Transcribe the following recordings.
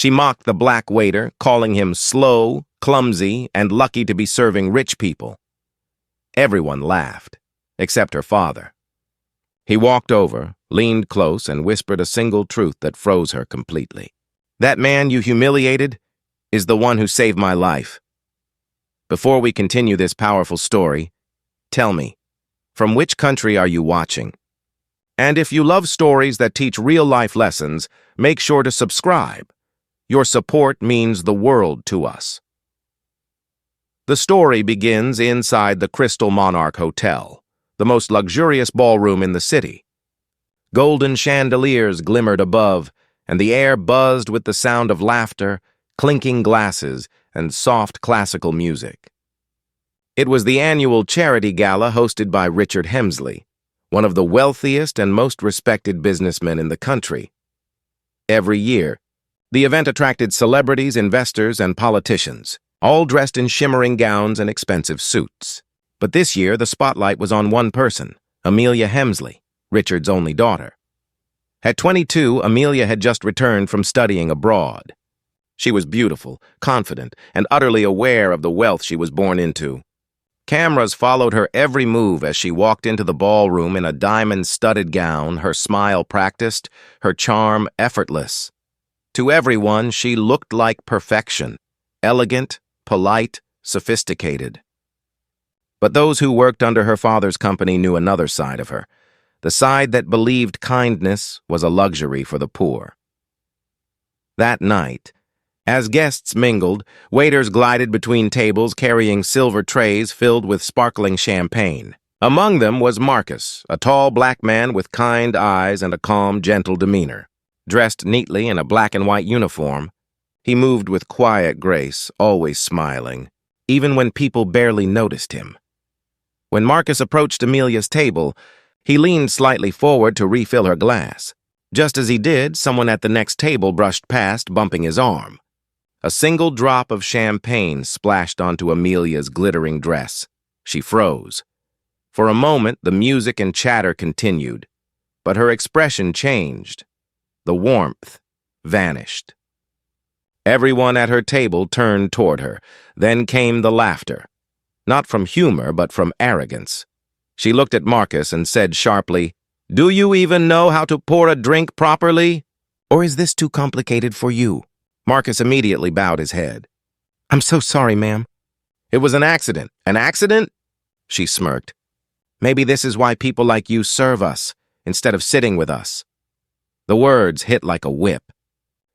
She mocked the black waiter, calling him slow, clumsy, and lucky to be serving rich people. Everyone laughed, except her father. He walked over, leaned close, and whispered a single truth that froze her completely. "That man you humiliated is the one who saved my life." Before we continue this powerful story, tell me, from which country are you watching? And if you love stories that teach real-life lessons, make sure to subscribe. Your support means the world to us. The story begins inside the Crystal Monarch Hotel, the most luxurious ballroom in the city. Golden chandeliers glimmered above, and the air buzzed with the sound of laughter, clinking glasses, and soft classical music. It was the annual charity gala hosted by Richard Hemsley, one of the wealthiest and most respected businessmen in the country. Every year, the event attracted celebrities, investors, and politicians, all dressed in shimmering gowns and expensive suits. But this year, the spotlight was on one person, Amelia Hemsley, Richard's only daughter. At 22, Amelia had just returned from studying abroad. She was beautiful, confident, and utterly aware of the wealth she was born into. Cameras followed her every move as she walked into the ballroom in a diamond-studded gown, her smile practiced, her charm effortless. To everyone, she looked like perfection, elegant, polite, sophisticated. But those who worked under her father's company knew another side of her, the side that believed kindness was a luxury for the poor. That night, as guests mingled, waiters glided between tables carrying silver trays filled with sparkling champagne. Among them was Marcus, a tall black man with kind eyes and a calm, gentle demeanor. Dressed neatly in a black and white uniform, he moved with quiet grace, always smiling, even when people barely noticed him. When Marcus approached Amelia's table, he leaned slightly forward to refill her glass. Just as he did, someone at the next table brushed past, bumping his arm. A single drop of champagne splashed onto Amelia's glittering dress. She froze. For a moment, the music and chatter continued, but her expression changed. The warmth vanished. Everyone at her table turned toward her. Then came the laughter. Not from humor, but from arrogance. She looked at Marcus and said sharply, "Do you even know how to pour a drink properly? Or is this too complicated for you?" Marcus immediately bowed his head. "I'm so sorry, ma'am." "It was an accident." "An accident?" She smirked. "Maybe this is why people like you serve us, instead of sitting with us." The words hit like a whip.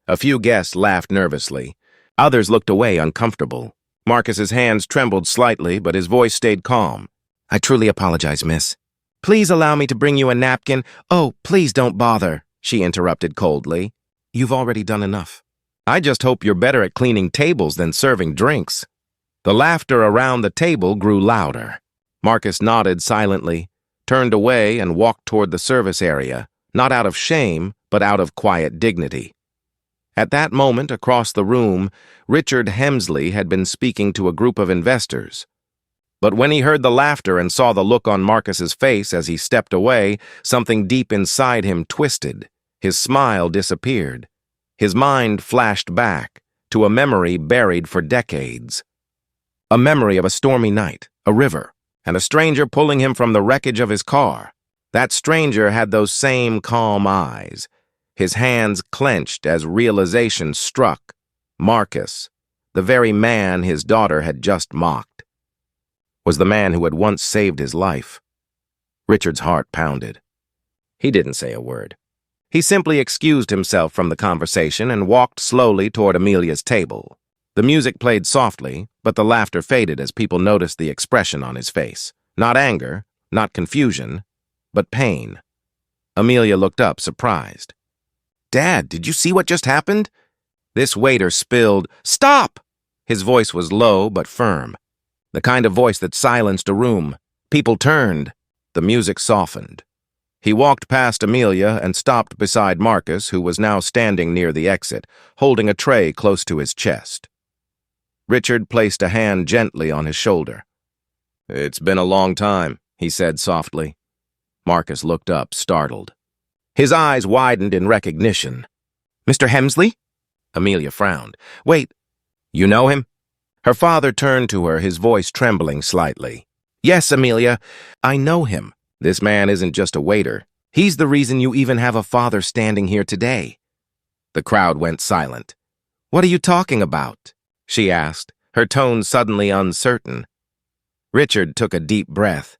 A few guests laughed nervously. Others looked away uncomfortable. Marcus's hands trembled slightly, but his voice stayed calm. "I truly apologize, miss. Please allow me to bring you a napkin." "Oh, please don't bother," she interrupted coldly. "You've already done enough." "I just hope you're better at cleaning tables than serving drinks." The laughter around the table grew louder. Marcus nodded silently, turned away, and walked toward the service area, not out of shame, but out of quiet dignity. At that moment, across the room, Richard Hemsley had been speaking to a group of investors. But when he heard the laughter and saw the look on Marcus's face as he stepped away, something deep inside him twisted. His smile disappeared. His mind flashed back to a memory buried for decades. A memory of a stormy night, a river, and a stranger pulling him from the wreckage of his car. That stranger had those same calm eyes. His hands clenched as realization struck. Marcus, the very man his daughter had just mocked, was the man who had once saved his life. Richard's heart pounded. He didn't say a word. He simply excused himself from the conversation and walked slowly toward Amelia's table. The music played softly, but the laughter faded as people noticed the expression on his face. Not anger, not confusion, but pain. Amelia looked up, surprised. "Dad, did you see what just happened?" This waiter spilled, "Stop!" His voice was low but firm, the kind of voice that silenced a room. People turned. The music softened. He walked past Amelia and stopped beside Marcus, who was now standing near the exit, holding a tray close to his chest. Richard placed a hand gently on his shoulder. "It's been a long time," he said softly. Marcus looked up, startled. His eyes widened in recognition. "Mr. Hemsley?" Amelia frowned. Wait, you know him? Her father turned to her, his voice trembling slightly. Yes, Amelia, I know him. This man isn't just a waiter. He's the reason you even have a father standing here today. The crowd went silent. What are you talking about? She asked, her tone suddenly uncertain. Richard took a deep breath.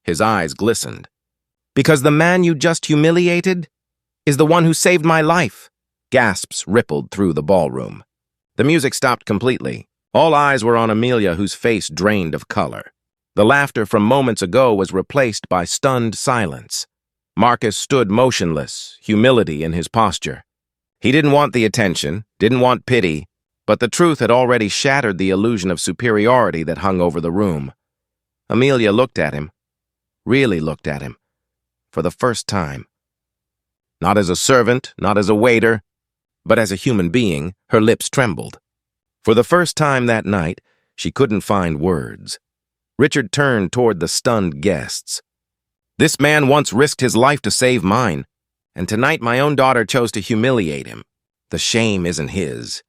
His eyes glistened. Because the man you just humiliated is the one who saved my life. Gasps rippled through the ballroom. The music stopped completely. All eyes were on Amelia, whose face drained of color. The laughter from moments ago was replaced by stunned silence. Marcus stood motionless, humility in his posture. He didn't want the attention, didn't want pity, but the truth had already shattered the illusion of superiority that hung over the room. Amelia looked at him, really looked at him, for the first time. Not as a servant, not as a waiter, but as a human being. Her lips trembled. For the first time that night, she couldn't find words. Richard turned toward the stunned guests. This man once risked his life to save mine, and tonight my own daughter chose to humiliate him. The shame isn't his.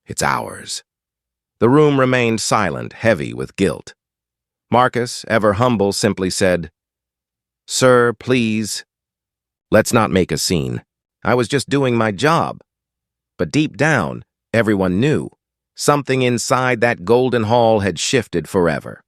It's ours. The room remained silent, heavy with guilt. Marcus, ever humble, simply said, Sir, please, let's not make a scene. I was just doing my job. But deep down, everyone knew. Something inside that golden hall had shifted forever.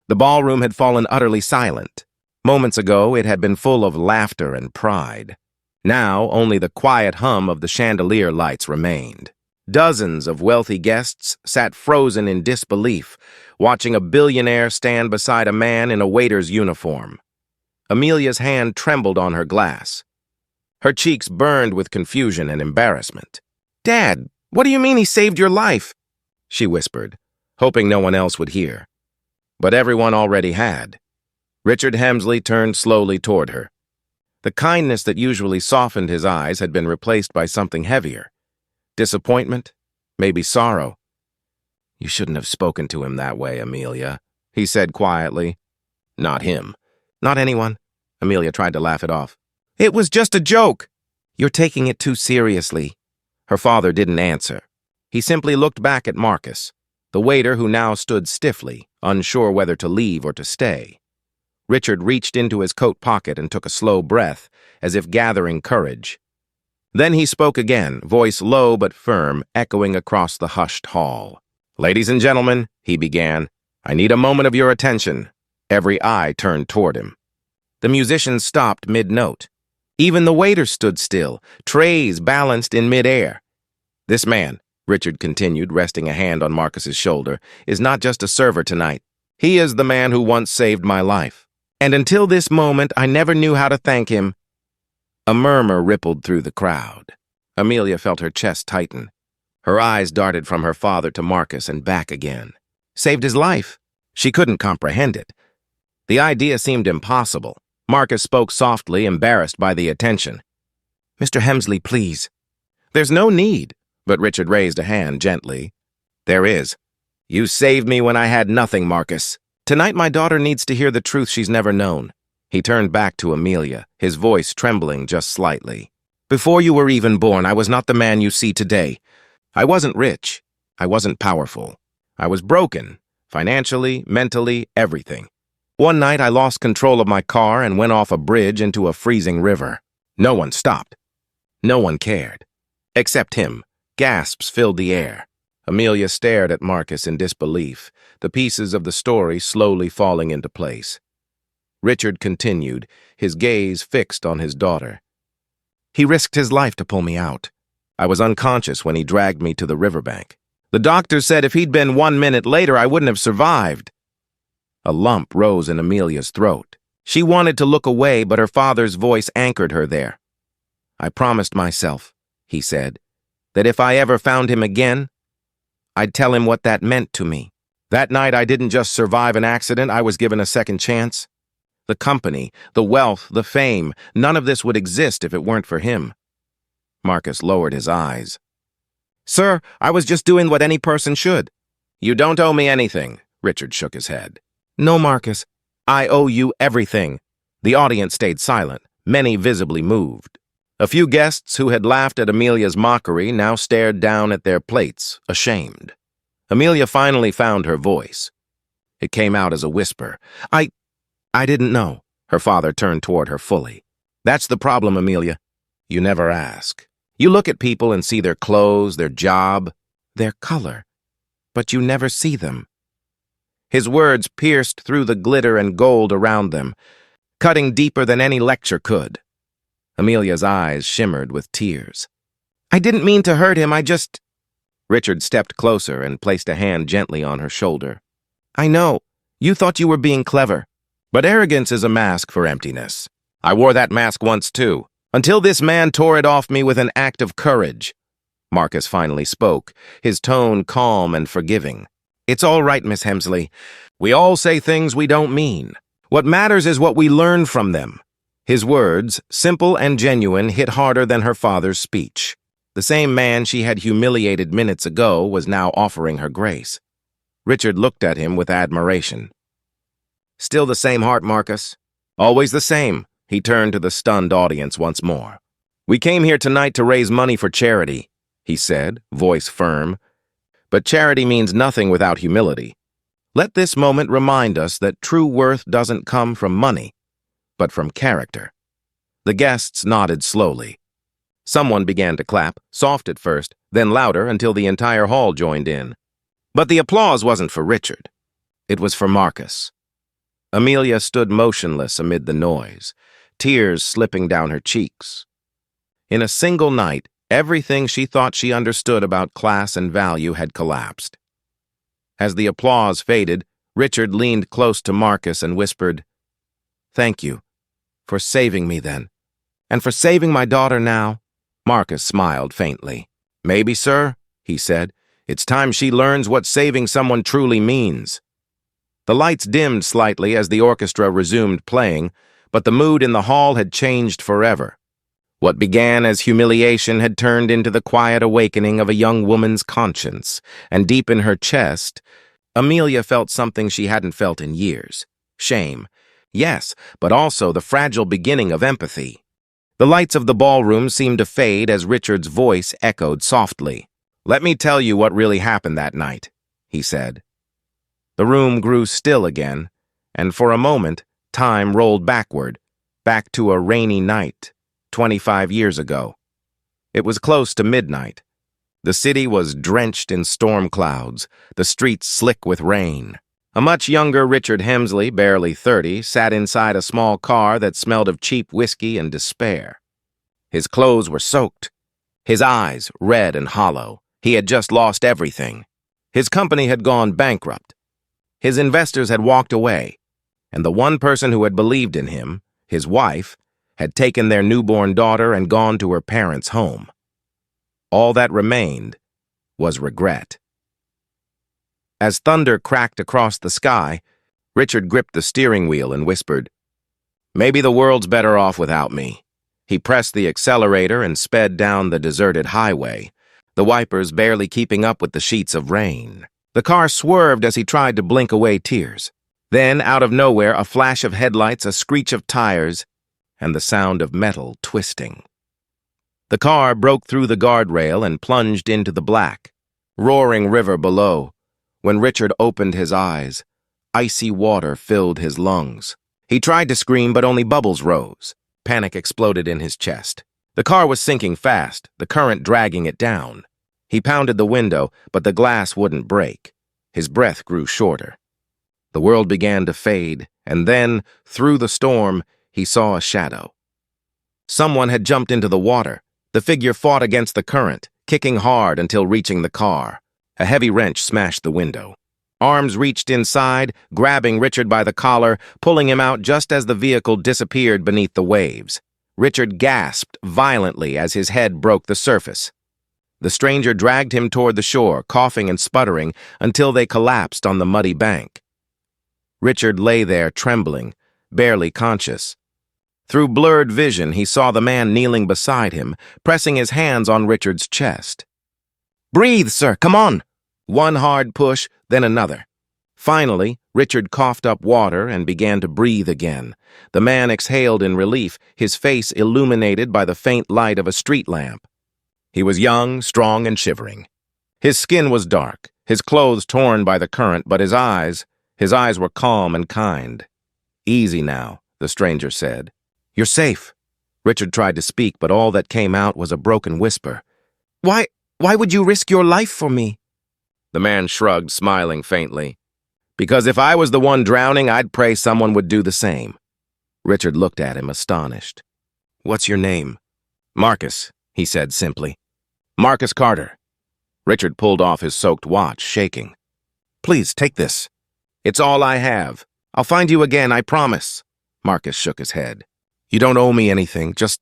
The ballroom had fallen utterly silent. Moments ago, it had been full of laughter and pride. Now, only the quiet hum of the chandelier lights remained. Dozens of wealthy guests sat frozen in disbelief, watching a billionaire stand beside a man in a waiter's uniform. Amelia's hand trembled on her glass. Her cheeks burned with confusion and embarrassment. Dad, what do you mean he saved your life? She whispered, hoping no one else would hear. But everyone already had. Richard Hemsley turned slowly toward her. The kindness that usually softened his eyes had been replaced by something heavier. Disappointment, maybe sorrow. You shouldn't have spoken to him that way, Amelia, he said quietly. Not him. Not anyone. Amelia tried to laugh it off. It was just a joke. You're taking it too seriously. Her father didn't answer. He simply looked back at Marcus, the waiter who now stood stiffly, unsure whether to leave or to stay. Richard reached into his coat pocket and took a slow breath, as if gathering courage. Then he spoke again, voice low but firm, echoing across the hushed hall. Ladies and gentlemen, he began, I need a moment of your attention. Every eye turned toward him. The musicians stopped mid-note. Even the waiter stood still, trays balanced in mid-air. This man, Richard continued, resting a hand on Marcus's shoulder, is not just a server tonight. He is the man who once saved my life. And until this moment, I never knew how to thank him. A murmur rippled through the crowd. Amelia felt her chest tighten. Her eyes darted from her father to Marcus and back again. Saved his life? She couldn't comprehend it. The idea seemed impossible. Marcus spoke softly, embarrassed by the attention. Mr. Hemsley, please. There's no need, but Richard raised a hand gently. There is. You saved me when I had nothing, Marcus. Tonight my daughter needs to hear the truth she's never known. He turned back to Amelia, his voice trembling just slightly. Before you were even born, I was not the man you see today. I wasn't rich. I wasn't powerful. I was broken, financially, mentally, everything. One night I lost control of my car and went off a bridge into a freezing river. No one stopped. No one cared. Except him. Gasps filled the air. Amelia stared at Marcus in disbelief, the pieces of the story slowly falling into place. Richard continued, his gaze fixed on his daughter. He risked his life to pull me out. I was unconscious when he dragged me to the riverbank. The doctor said if he'd been 1 minute later, I wouldn't have survived. A lump rose in Amelia's throat. She wanted to look away, but her father's voice anchored her there. I promised myself, he said, that if I ever found him again, I'd tell him what that meant to me. That night I didn't just survive an accident, I was given a second chance. The company, the wealth, the fame, none of this would exist if it weren't for him. Marcus lowered his eyes. Sir, I was just doing what any person should. You don't owe me anything, Richard shook his head. No, Marcus, I owe you everything. The audience stayed silent, many visibly moved. A few guests who had laughed at Amelia's mockery now stared down at their plates, ashamed. Amelia finally found her voice. It came out as a whisper. I didn't know." Her father turned toward her fully. "That's the problem, Amelia. You never ask. You look at people and see their clothes, their job, their color, but you never see them." His words pierced through the glitter and gold around them, cutting deeper than any lecture could. Amelia's eyes shimmered with tears. "I didn't mean to hurt him, I just—" Richard stepped closer and placed a hand gently on her shoulder. "I know, you thought you were being clever, but arrogance is a mask for emptiness. I wore that mask once too, until this man tore it off me with an act of courage." Marcus finally spoke, his tone calm and forgiving. "It's all right, Miss Hemsley. We all say things we don't mean. What matters is what we learn from them." His words, simple and genuine, hit harder than her father's speech. The same man she had humiliated minutes ago was now offering her grace. Richard looked at him with admiration. "Still the same heart, Marcus? Always the same." He turned to the stunned audience once more. "We came here tonight to raise money for charity," he said, voice firm. "But charity means nothing without humility. Let this moment remind us that true worth doesn't come from money, but from character." The guests nodded slowly. Someone began to clap, soft at first, then louder until the entire hall joined in. But the applause wasn't for Richard. It was for Marcus. Amelia stood motionless amid the noise, tears slipping down her cheeks. In a single night, everything she thought she understood about class and value had collapsed. As the applause faded, Richard leaned close to Marcus and whispered, "Thank you for saving me then, and for saving my daughter now." Marcus smiled faintly. "Maybe, sir," he said. "It's time she learns what saving someone truly means." The lights dimmed slightly as the orchestra resumed playing, but the mood in the hall had changed forever. What began as humiliation had turned into the quiet awakening of a young woman's conscience, and deep in her chest, Amelia felt something she hadn't felt in years. Shame. Yes, but also the fragile beginning of empathy. The lights of the ballroom seemed to fade as Richard's voice echoed softly. "Let me tell you what really happened that night," he said. The room grew still again, and for a moment, time rolled backward, back to a rainy night, 25 years ago. It was close to midnight. The city was drenched in storm clouds, the streets slick with rain. A much younger Richard Hemsley, barely 30, sat inside a small car that smelled of cheap whiskey and despair. His clothes were soaked, his eyes red and hollow. He had just lost everything. His company had gone bankrupt. His investors had walked away, and the one person who had believed in him, his wife, had taken their newborn daughter and gone to her parents' home. All that remained was regret. As thunder cracked across the sky, Richard gripped the steering wheel and whispered, "Maybe the world's better off without me." He pressed the accelerator and sped down the deserted highway, the wipers barely keeping up with the sheets of rain. The car swerved as he tried to blink away tears. Then, out of nowhere, a flash of headlights, a screech of tires, and the sound of metal twisting. The car broke through the guardrail and plunged into the black, roaring river below. When Richard opened his eyes, icy water filled his lungs. He tried to scream, but only bubbles rose. Panic exploded in his chest. The car was sinking fast, the current dragging it down. He pounded the window, but the glass wouldn't break. His breath grew shorter. The world began to fade, and then, through the storm, he saw a shadow. Someone had jumped into the water. The figure fought against the current, kicking hard until reaching the car. A heavy wrench smashed the window. Arms reached inside, grabbing Richard by the collar, pulling him out just as the vehicle disappeared beneath the waves. Richard gasped violently as his head broke the surface. The stranger dragged him toward the shore, coughing and sputtering, until they collapsed on the muddy bank. Richard lay there trembling, barely conscious. Through blurred vision, he saw the man kneeling beside him, pressing his hands on Richard's chest. "Breathe, sir, come on!" One hard push, then another. Finally, Richard coughed up water and began to breathe again. The man exhaled in relief, his face illuminated by the faint light of a street lamp. He was young, strong, and shivering. His skin was dark, his clothes torn by the current, but his eyes were calm and kind. "Easy now," the stranger said. "You're safe." Richard tried to speak, but all that came out was a broken whisper. Why would you risk your life for me?" The man shrugged, smiling faintly. "Because if I was the one drowning, I'd pray someone would do the same." Richard looked at him, astonished. "What's your name?" "Marcus," he said simply. "Marcus Carter." Richard pulled off his soaked watch, shaking. "Please, take this. It's all I have. I'll find you again, I promise." Marcus shook his head. "You don't owe me anything, just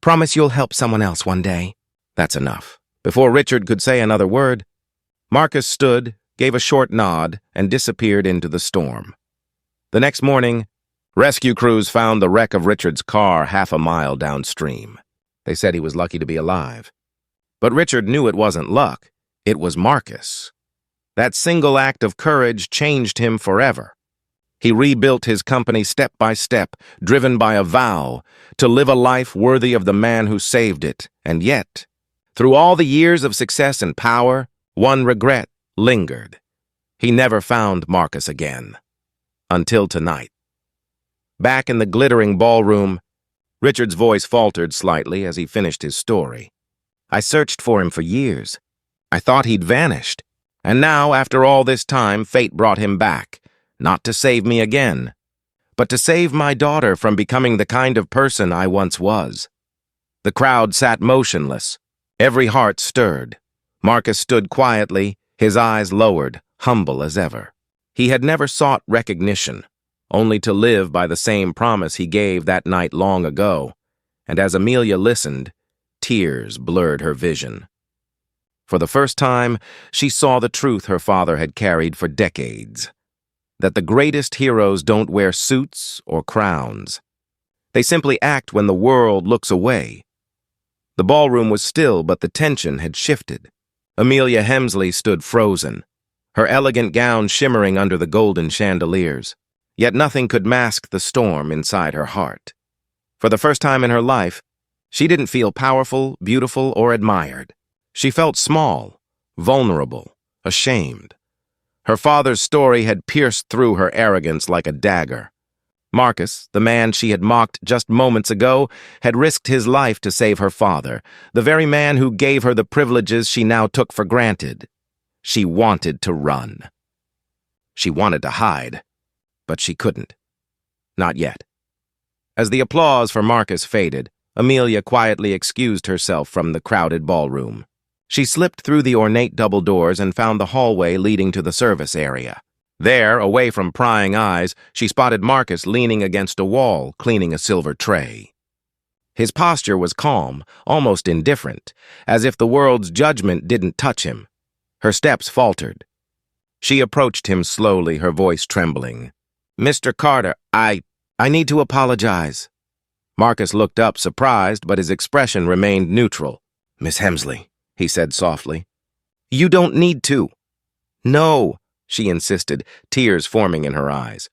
promise you'll help someone else one day." "That's enough." Before Richard could say another word, Marcus stood, gave a short nod, and disappeared into the storm. The next morning, rescue crews found the wreck of Richard's car half a mile downstream. They said he was lucky to be alive. But Richard knew it wasn't luck, it was Marcus. That single act of courage changed him forever. He rebuilt his company step by step, driven by a vow to live a life worthy of the man who saved it. And yet, through all the years of success and power, one regret lingered. He never found Marcus again. Until tonight. Back in the glittering ballroom, Richard's voice faltered slightly as he finished his story. "I searched for him for years. I thought he'd vanished. And now, after all this time, fate brought him back, not to save me again, but to save my daughter from becoming the kind of person I once was." The crowd sat motionless, every heart stirred. Marcus stood quietly, his eyes lowered, humble as ever. He had never sought recognition, only to live by the same promise he gave that night long ago, and as Amelia listened, tears blurred her vision. For the first time, she saw the truth her father had carried for decades, that the greatest heroes don't wear suits or crowns. They simply act when the world looks away. The ballroom was still, but the tension had shifted. Amelia Hemsley stood frozen, her elegant gown shimmering under the golden chandeliers. Yet nothing could mask the storm inside her heart. For the first time in her life, she didn't feel powerful, beautiful, or admired. She felt small, vulnerable, ashamed. Her father's story had pierced through her arrogance like a dagger. Marcus, the man she had mocked just moments ago, had risked his life to save her father, the very man who gave her the privileges she now took for granted. She wanted to run. She wanted to hide, but she couldn't. Not yet. As the applause for Marcus faded, Amelia quietly excused herself from the crowded ballroom. She slipped through the ornate double doors and found the hallway leading to the service area. There, away from prying eyes, she spotted Marcus leaning against a wall, cleaning a silver tray. His posture was calm, almost indifferent, as if the world's judgment didn't touch him. Her steps faltered. She approached him slowly, her voice trembling. "Mr. Carter, I need to apologize." Marcus looked up, surprised, but his expression remained neutral. "Miss Hemsley," he said softly. "You don't need to." "No," she insisted, tears forming in her eyes.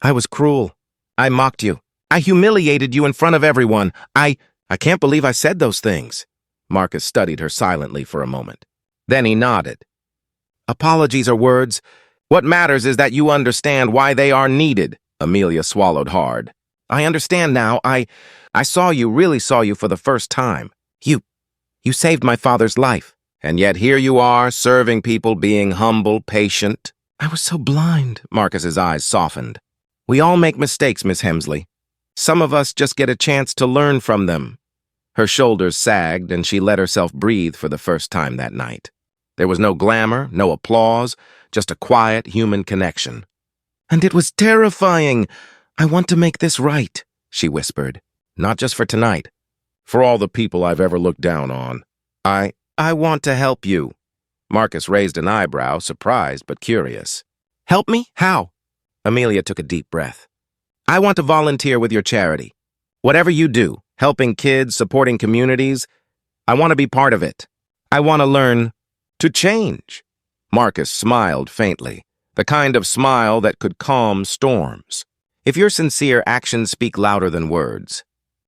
"I was cruel. I mocked you. I humiliated you in front of everyone. I can't believe I said those things." Marcus studied her silently for a moment. Then he nodded. "Apologies are words. What matters is that you understand why they are needed." Amelia swallowed hard. "I understand now. I really saw you for the first time. You saved my father's life. And yet here you are, serving people, being humble, patient." "I was so blind." Marcus's eyes softened. "We all make mistakes, Miss Hemsley. Some of us just get a chance to learn from them." Her shoulders sagged, and she let herself breathe for the first time that night. There was no glamour, no applause, just a quiet human connection. "And it was terrifying. I want to make this right," she whispered. "Not just for tonight. For all the people I've ever looked down on. I want to help you." Marcus raised an eyebrow, surprised but curious. "Help me? How?" Amelia took a deep breath. "I want to volunteer with your charity. Whatever you do, helping kids, supporting communities, I want to be part of it. I want to learn to change." Marcus smiled faintly. the kind of smile that could calm storms. If you're sincere, actions speak louder than words.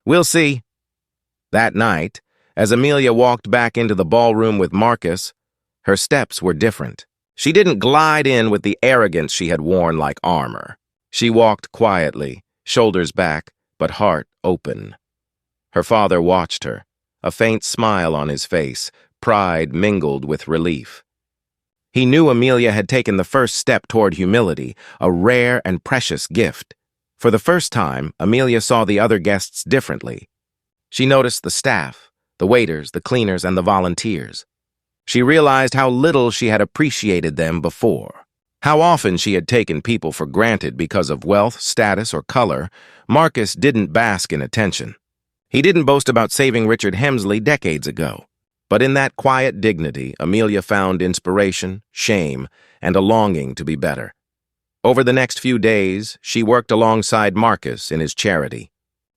We'll see. That night, as Amelia walked back into the ballroom with Marcus, her steps were different. She didn't glide in with the arrogance she had worn like armor. She walked quietly, shoulders back, but heart open. Her father watched her, a faint smile on his face, pride mingled with relief. He knew Amelia had taken the first step toward humility, a rare and precious gift. For the first time, Amelia saw the other guests differently. She noticed the staff, the waiters, the cleaners, and the volunteers. She realized how little she had appreciated them before. How often she had taken people for granted because of wealth, status, or color. Marcus didn't bask in attention. He didn't boast about saving Richard Hemsley decades ago. But in that quiet dignity, Amelia found inspiration, shame, and a longing to be better. Over the next few days, she worked alongside Marcus in his charity.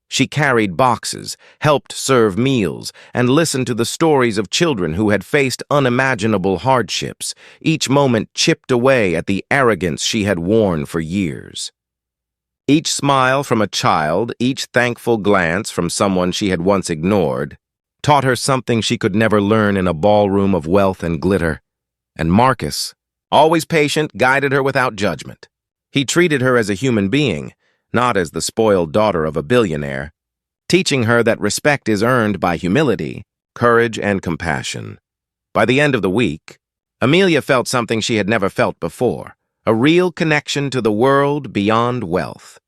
She carried boxes, helped serve meals, and listened to the stories of children who had faced unimaginable hardships, each moment chipped away at the arrogance she had worn for years. Each smile from a child, each thankful glance from someone she had once ignored, taught her something she could never learn in a ballroom of wealth and glitter. And Marcus, always patient, guided her without judgment. He treated her as a human being, not as the spoiled daughter of a billionaire, teaching her that respect is earned by humility, courage, and compassion. By the end of the week, Amelia felt something she had never felt before, a real connection to the world beyond wealth.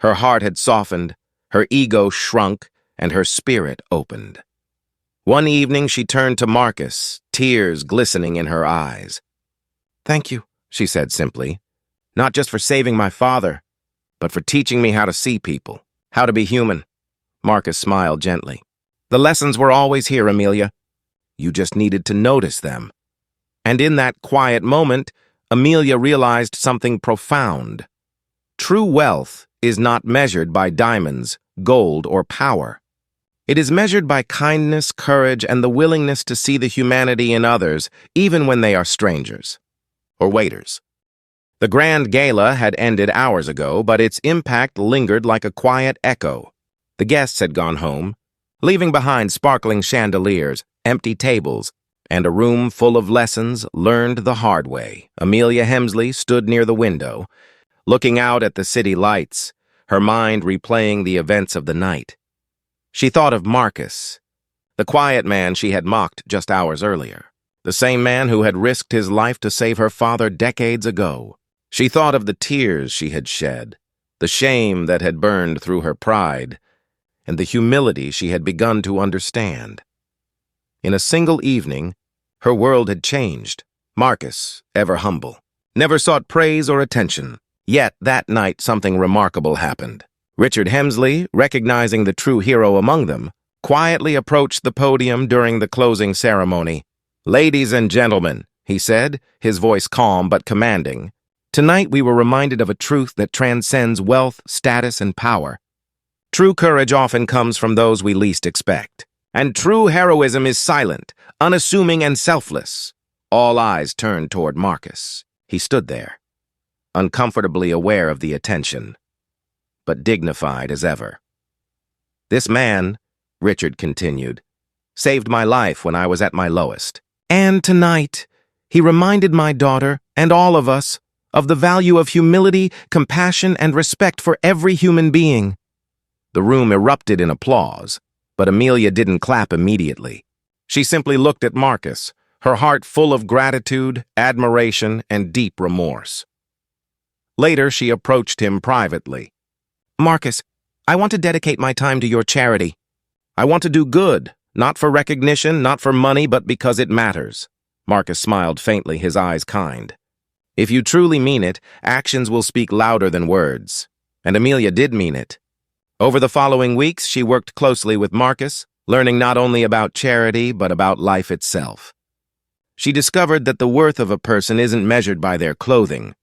Her heart had softened, her ego shrunk, and her spirit opened. One evening she turned to Marcus, tears glistening in her eyes. "Thank you," she said simply, "not just for saving my father, but for teaching me how to see people, how to be human." Marcus smiled gently. "The lessons were always here, Amelia. You just needed to notice them." And in that quiet moment, Amelia realized something profound. True wealth is not measured by diamonds, gold, or power. It is measured by kindness, courage, and the willingness to see the humanity in others, even when they are strangers or waiters. The grand gala had ended hours ago, but its impact lingered like a quiet echo. The guests had gone home, leaving behind sparkling chandeliers, empty tables, and a room full of lessons learned the hard way. Amelia Hemsley stood near the window, looking out at the city lights, her mind replaying the events of the night. She thought of Marcus, the quiet man she had mocked just hours earlier, the same man who had risked his life to save her father decades ago. She thought of the tears she had shed, the shame that had burned through her pride, and the humility she had begun to understand. In a single evening, her world had changed. Marcus, ever humble, never sought praise or attention. Yet that night something remarkable happened. Richard Hemsley, recognizing the true hero among them, quietly approached the podium during the closing ceremony. "Ladies and gentlemen," he said, his voice calm but commanding, "tonight we were reminded of a truth that transcends wealth, status, and power. True courage often comes from those we least expect. And true heroism is silent, unassuming, and selfless." All eyes turned toward Marcus. He stood there, uncomfortably aware of the attention, but dignified as ever. "This man," Richard continued, "saved my life when I was at my lowest. And tonight, he reminded my daughter, and all of us, of the value of humility, compassion, and respect for every human being." The room erupted in applause, but Amelia didn't clap immediately. She simply looked at Marcus, her heart full of gratitude, admiration, and deep remorse. Later, she approached him privately. "Marcus, I want to dedicate my time to your charity. I want to do good, not for recognition, not for money, but because it matters." Marcus smiled faintly, his eyes kind. "If you truly mean it, actions will speak louder than words." And Amelia did mean it. Over the following weeks, she worked closely with Marcus, learning not only about charity, but about life itself. She discovered that the worth of a person isn't measured by their clothing,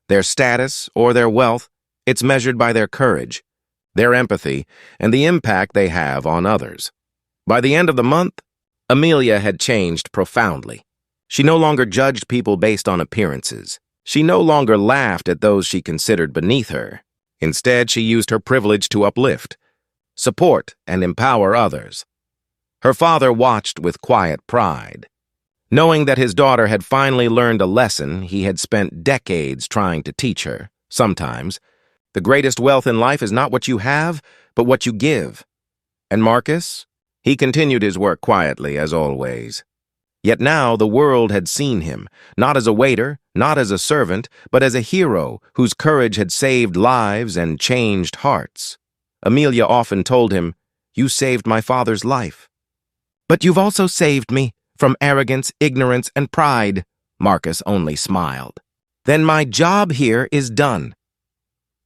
their status, or their wealth. It's measured by their courage, their empathy, and the impact they have on others. By the end of the month, Amelia had changed profoundly. She no longer judged people based on appearances. She no longer laughed at those she considered beneath her. Instead, she used her privilege to uplift, support, and empower others. Her father watched with quiet pride. Knowing that his daughter had finally learned a lesson he had spent decades trying to teach her, sometimes, the greatest wealth in life is not what you have, but what you give. And Marcus? He continued his work quietly, as always. Yet now the world had seen him, not as a waiter, not as a servant, but as a hero whose courage had saved lives and changed hearts. Amelia often told him, "You saved my father's life." "But you've also saved me from arrogance, ignorance, and pride," Marcus only smiled. "Then my job here is done."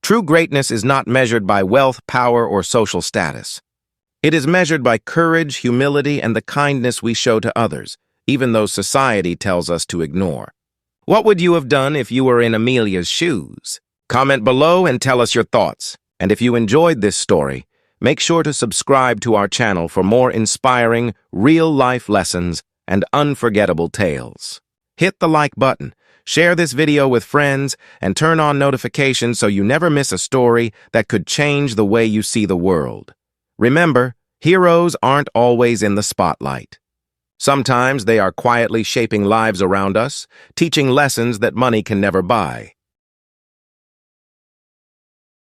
True greatness is not measured by wealth, power, or social status. It is measured by courage, humility, and the kindness we show to others, even though society tells us to ignore. What would you have done if you were in Amelia's shoes? Comment below and tell us your thoughts. And if you enjoyed this story, make sure to subscribe to our channel for more inspiring, real-life lessons and unforgettable tales. Hit the like button, share this video with friends, and turn on notifications so you never miss a story that could change the way you see the world. Remember, heroes aren't always in the spotlight. Sometimes they are quietly shaping lives around us, teaching lessons that money can never buy.